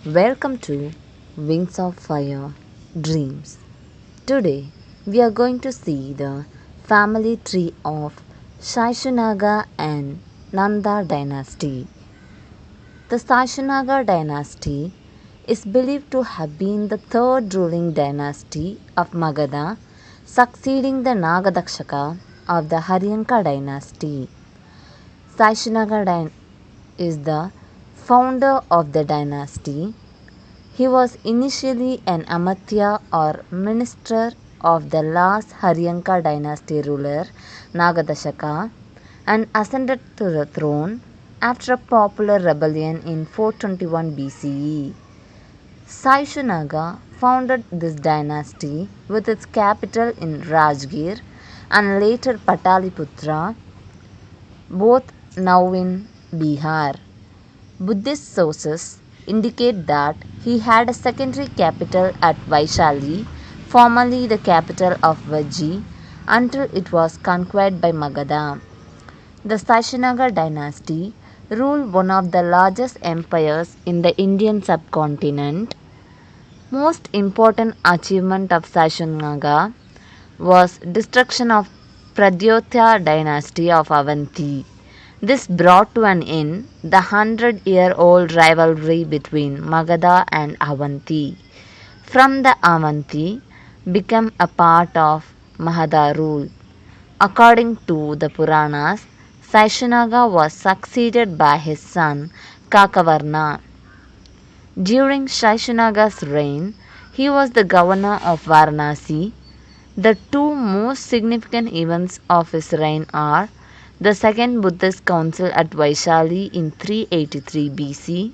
Welcome to Wings of Fire Dreams. Today we are going to see the family tree of Shaishunaga and Nanda Dynasty. The Shaishunaga dynasty is believed to have been the third ruling dynasty of Magadha, succeeding the Nagadakshaka of the Haryanka dynasty. Shaishunaga is the founder of the dynasty. He was initially an amatya or minister of the last Haryanka dynasty ruler Nagadashaka and ascended to the throne after a popular rebellion in 421 BCE. Shaishunaga founded this dynasty with its capital in Rajgir and later Pataliputra, both now in Bihar. Buddhist sources indicate that he had a secondary capital at Vaishali, formerly the capital of Vajji, until it was conquered by Magadha. The Shaishunaga dynasty ruled one of the largest empires in the Indian subcontinent. Most important achievement of Shaishunaga was destruction of Pradyotya dynasty of Avanti. This brought to an end the 100-year-old rivalry between Magadha and Avanti. From the Avanti became a part of Magadha rule. According to the Puranas, Shaishunaga was succeeded by his son Kakavarna. During Shaishunaga's reign, he was the governor of Varanasi. The two most significant events of his reign are the Second Buddhist Council at Vaishali in 383 BC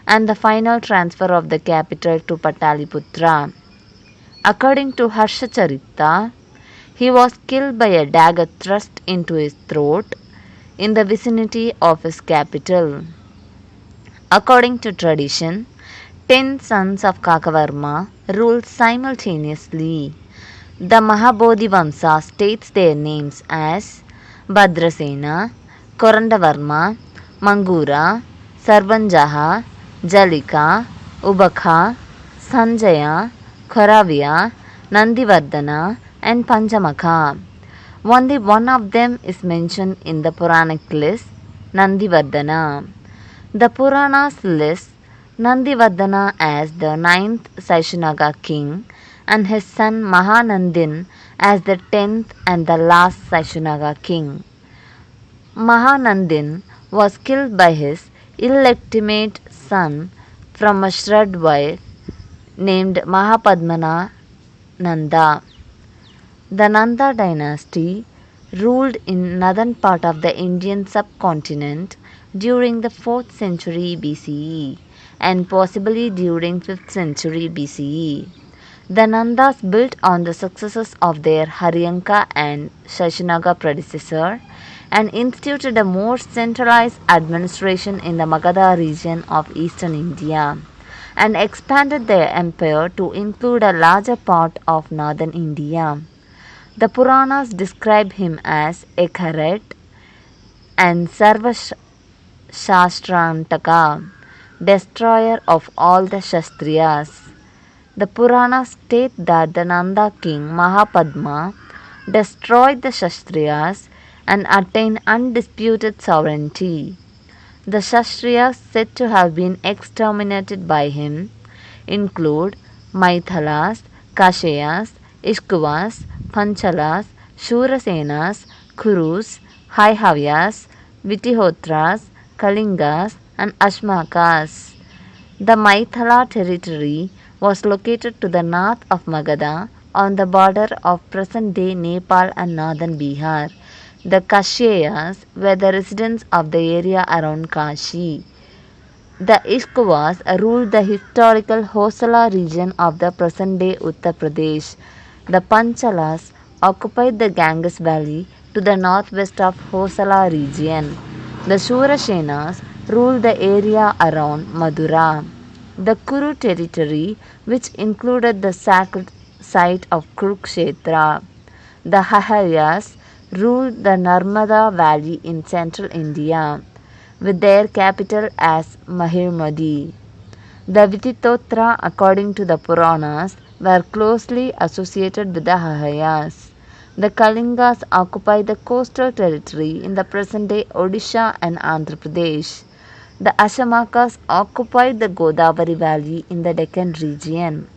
and the final transfer of the capital to Pataliputra. According to Harshacharita, he was killed by a dagger thrust into his throat in the vicinity of his capital. According to tradition, 10 sons of Kakavarma ruled simultaneously. The Mahabodhivamsa states their names as Bhadrasena, Korandavarma, Mangura, Sarvanjaha, Jalika, Ubakha, Sanjaya, Koravya, Nandivardhana and Panchamakha. Only one of them is mentioned in the Puranic list, Nandivardhana. The Puranas list Nandivardhana as the 9th Shaishunaga king and his son Mahanandin as the 10th and the last Shaishunaga king. Mahanandin was killed by his illegitimate son from a Shrad wife named Mahapadmana Nanda. The Nanda dynasty ruled in northern part of the Indian subcontinent during the 4th century BCE and possibly during 5th century BCE. The Nandas built on the successes of their Haryanka and Shaishunaga predecessor and instituted a more centralized administration in the Magadha region of eastern India and expanded their empire to include a larger part of northern India. The Puranas describe him as a Karat and Sarvashastrantaka, destroyer of all the Shastriyas. The Puranas state that the Nanda king Mahapadma destroyed the Shastriyas and attained undisputed sovereignty. The Shastriyas said to have been exterminated by him include Maithalas, Kashayas, Ishkuvas, Panchalas, Shurasenas, Kurus, Haihavyas, Vitihotras, Kalingas and Ashmakas. The Maithala territory was located to the north of Magadha on the border of present-day Nepal and northern Bihar. The Kashyayas were the residents of the area around Kashi. The Ishkuvas ruled the historical Hosala region of the present-day Uttar Pradesh. The Panchalas occupied the Ganges Valley to the northwest of Hosala region. The Shurasenas ruled the area around Madura. The Kuru territory, which included the sacred site of Kurukshetra. The Hahyas ruled the Narmada Valley in central India, with their capital as Mahirmodi. The Vititotra, according to the Puranas, were closely associated with the Hayas. The Kalingas occupied the coastal territory in the present-day Odisha and Andhra Pradesh. The Ashamakas occupied the Godavari Valley in the Deccan region.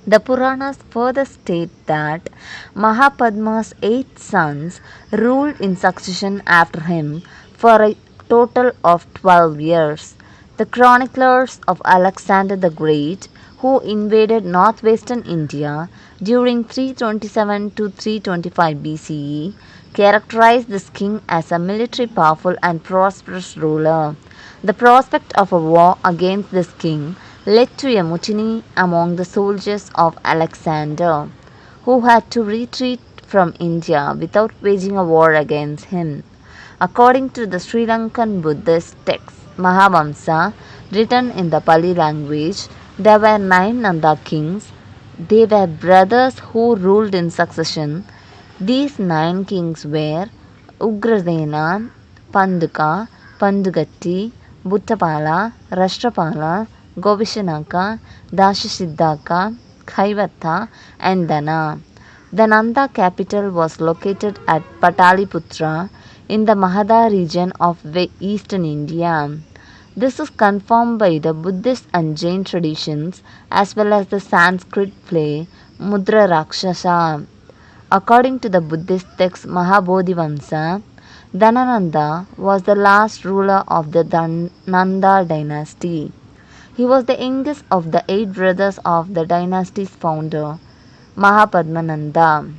The Puranas further state that Mahapadma's 8 sons ruled in succession after him for a total of 12 years. The chroniclers of Alexander the Great, who invaded northwestern India during 327 to 325 BCE, characterized this king as a military powerful and prosperous ruler. The prospect of a war against this king led to a mutiny among the soldiers of Alexander, who had to retreat from India without waging a war against him. According to the Sri Lankan Buddhist text Mahavamsa, written in the Pali language, there were 9 Nanda kings. They were brothers who ruled in succession. These 9 kings were Ugrasena, Panduka, Pandugatti, Buttapala, Rashtrapala, Govishanaka, Dashasiddhaka, Kaivatha, and Dana. The Nanda capital was located at Pataliputra in the Mahada region of eastern India. This is confirmed by the Buddhist and Jain traditions as well as the Sanskrit play Mudra Rakshasa. According to the Buddhist text Mahabodhivamsa, Dhanananda was the last ruler of the Nanda dynasty. He was the youngest of the 8 brothers of the dynasty's founder, Mahapadmananda.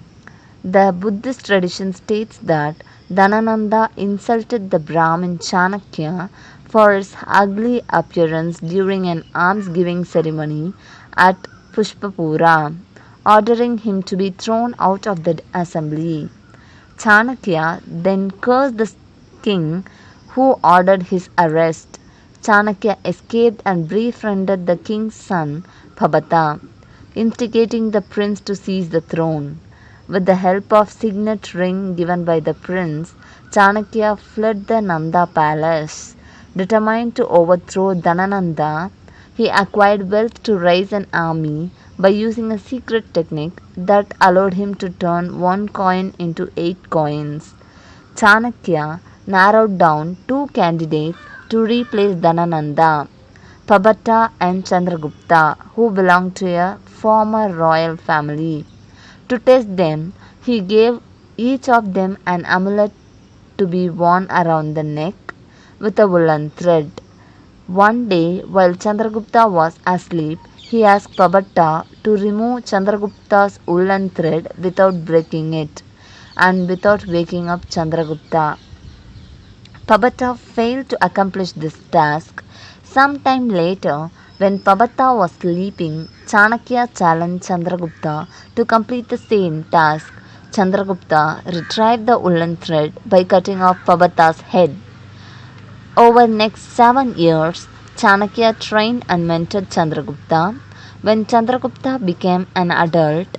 The Buddhist tradition states that Dhanananda insulted the Brahmin Chanakya for his ugly appearance during an alms-giving ceremony at Pushpapura, ordering him to be thrown out of the assembly. Chanakya then cursed the king, who ordered his arrest. Chanakya escaped and befriended the king's son Pabata, instigating the prince to seize the throne. With the help of signet ring given by the prince, Chanakya fled the Nanda palace. Determined to overthrow Dhanananda, he acquired wealth to raise an army by using a secret technique that allowed him to turn 1 coin into 8 coins. Chanakya narrowed down 2 candidates to replace Dhanananda, Pabata and Chandragupta, who belonged to a former royal family. To test them, he gave each of them an amulet to be worn around the neck with a woolen thread. One day, while Chandragupta was asleep, he asked Pabata to remove Chandragupta's woolen thread without breaking it and without waking up Chandragupta. Pabata failed to accomplish this task. Some time later, when Pabata was sleeping, Chanakya challenged Chandragupta to complete the same task. Chandragupta retrieved the woolen thread by cutting off Pabata's head. Over the next 7 years, Chanakya trained and mentored Chandragupta. When Chandragupta became an adult,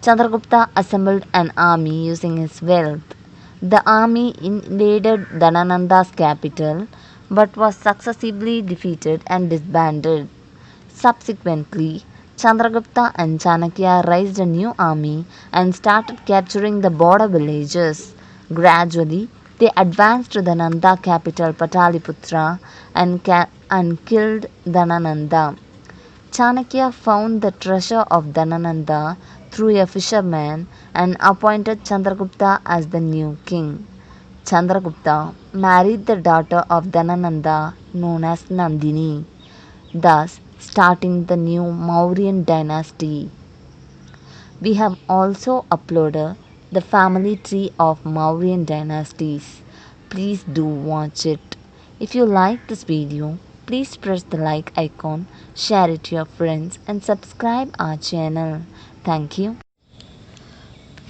Chandragupta assembled an army using his wealth. The army invaded Dhanananda's capital but was successively defeated and disbanded. Subsequently, Chandragupta and Chanakya raised a new army and started capturing the border villages. Gradually, they advanced to the Nanda capital Pataliputra and killed Dhanananda. Chanakya found the treasure of Dhanananda through a fisherman and appointed Chandragupta as the new king. Chandragupta married the daughter of Dhanananda known as Nandini, thus starting the new Mauryan dynasty. We have also uploaded the family tree of Mauryan dynasties. Please do watch it. If you like this video, please press the like icon, share it to your friends and subscribe our channel. Thank you.